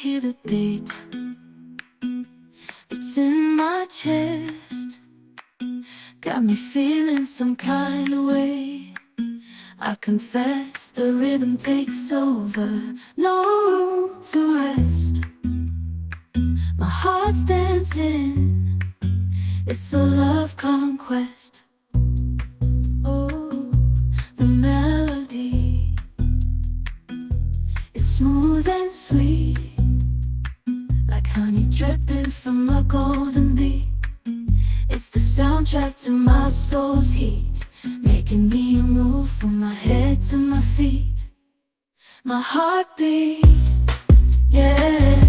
hear the beat, it's in my chest. Got me feeling some kind of way. I confess the rhythm takes over, no room to rest. My heart's dancing, it's a love conquest. Oh, the melody, it's smooth and sweet, like honey dripping from a golden bee. It's the soundtrack to my soul's heat, making me move from my head to my feet. My heartbeat, yeah,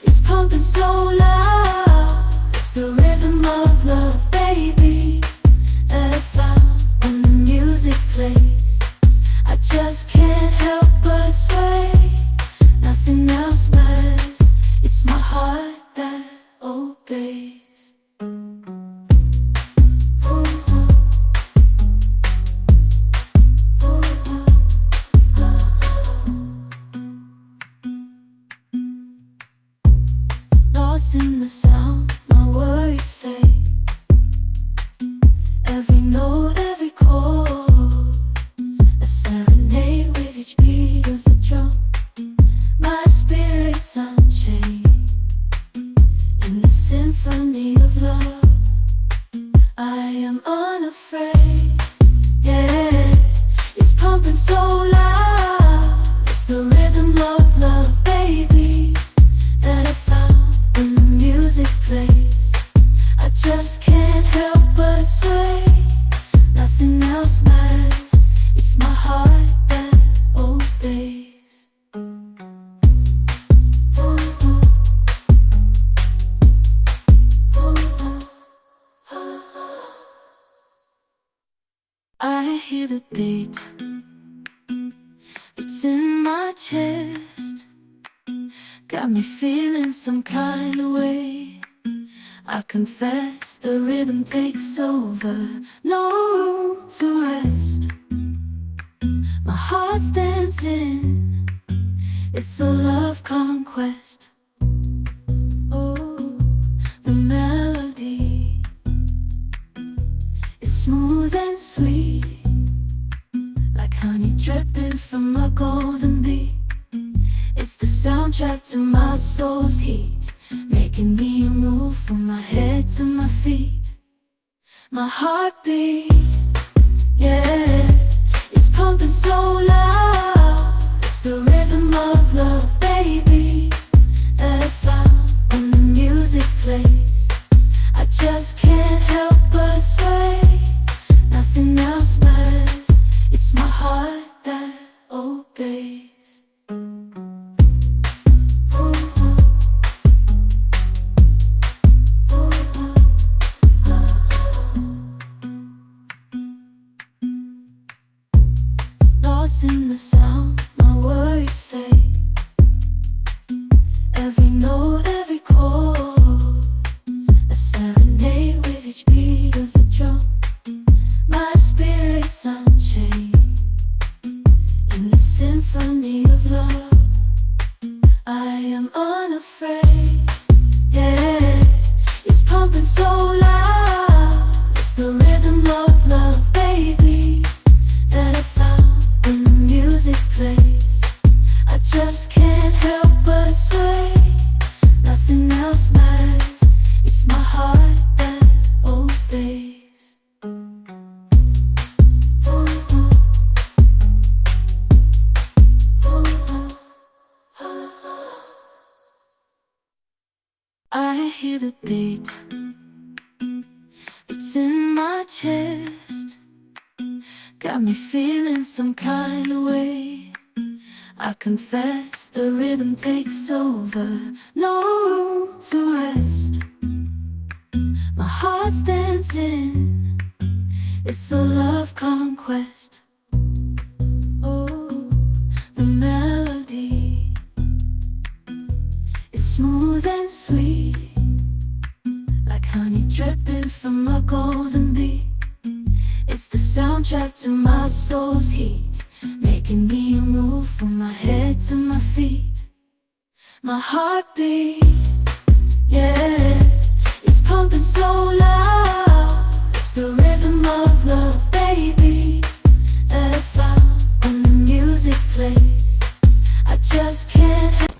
it's pumping so loud. It's the rhythm of love, baby, that I found when the music plays. I just can't help but sway. Nothing else matters. It's my heart that obeys. Lost in the sound, my worries fade. Every note, every chord, a serenade with each beat of the drum. My spirit's unchained in the symphony of love. I am unafraid, yeah, it's pumping so loud. It's the rhythm of love, baby, that I found when the music plays. I just can't help but sway. Nothing else matters. It's my heart that obeys. I hear the beat, it's in my chest. Got me feeling some kind of way. I confess the rhythm takes over, no room to rest. My heart's dancing, it's a love conquest. Oh, the melody, it's smooth and sweet, like honey dripping from a golden bee. It's the soundtrack to my soul's heat, making me move from my head to my feet. My heartbeat, yeah, it's pumping so loud. It's the rhythm of love, baby, that I found when the music plays. I just can't help but sway. Nothing else matters. It's my heart that obeys. Lost in the sound, my worries fade. Every note, every chord, a serenade with each beat of the drum. My spirit's unchained in the symphony of love. I am unafraid, yeah, it's pumping so loud. It's the rhythm of love, baby, that I found when the music plays. I just can't help but sway. Nothing else matters. It's my heart that obeys. I hear the beat, it's in my chest. Got me feeling some kind of way. I confess the rhythm takes over, no room to rest. My heart's dancing, it's a love conquest. Oh, the melody, it's smooth and sweet, like honey dripping from a golden bee. It's the soundtrack to my soul's heat, making me move from my head to my feet. My heartbeat, yeah, it's pumping so loud. It's the rhythm of love, baby, that I found when the music plays. I just can't help